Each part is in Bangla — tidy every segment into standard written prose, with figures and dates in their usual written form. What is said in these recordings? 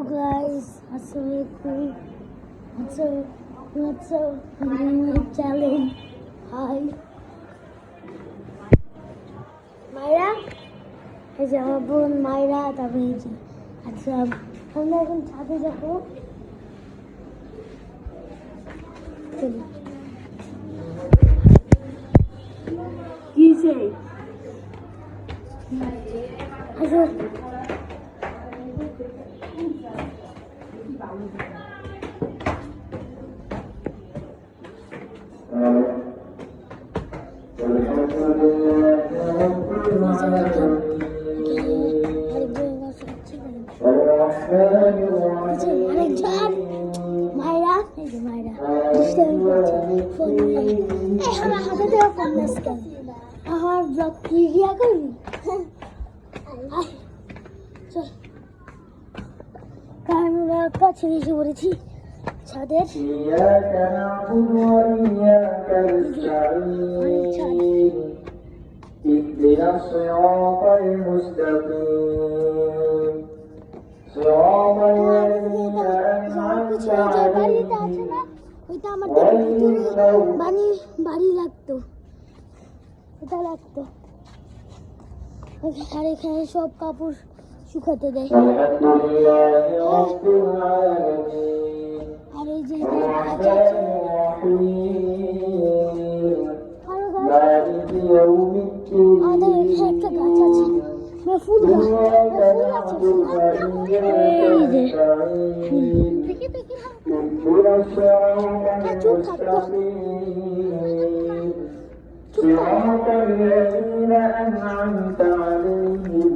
Hello guys, assalamualaikum. What's up? My challenge. Hi. Myra? এই যে আমার বোন মাইরা, তারপরে এই যে আচ্ছা আমরা এখন ছাদে যাবো। কিসে আচ্ছা মাইরা এই যে মাইরা দুষ্টামি করছে ফোন নিয়ে। আমার হাতে দেওয়া ফোন আজকাল আমার ব্লগ ক্লিয়ার করবি। চল আমরা কাছে এসে পড়েছি ছাদের। اهدنا الصراط المستقيم صراط الذين أنعمت عليهم বাড়ি লাগতো, ওটা লাগতো। আর এখানে সব কাপড় শুকাতে দেয়। الحمد لله رب العالمين আর এই যে مالك يوم الدين আমাদের এখানে একটা গাছ আছে, ফুল গাছ, এই যে اهدنا الصراط المستقيم صراط الذين أنعمت عليهم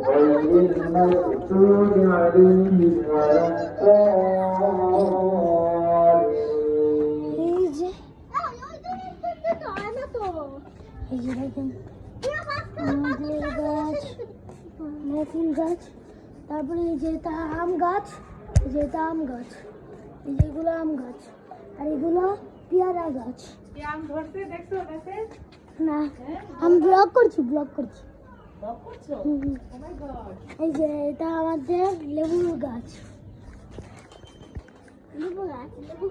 غير المغضوب عليهم ولا الضالين এই যে দেখেন আমাদের গাছ, ফুল গাছ, তারপরে এই যে আম গাছ, এই যে আম গাছ, এই যেগুলো আম গাছ, আর এগুলো পেয়ারা গাছ। আম ধরছে দেখছো গাছে? না আমি ব্লগ করছি। লক করছো? ও মাই গড। এই যে এটা আমাদের লেবুর গাছ। লেবু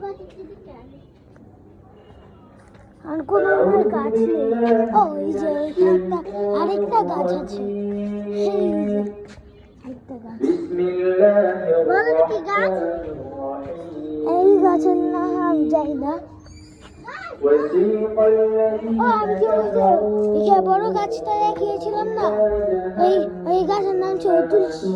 গাছ আর কোনো গাছ নেই। ও এই যে আরেকটা গাছ আছে, এই যে আরেকটা গাছ। بسم الله الرحمن এই গাছের নাম জানি না। وسيق ও الذين আমি কি ওই বড় গাছটা দেখিয়েছিলাম না, ওই গাছের নাম ছিল তুলসী।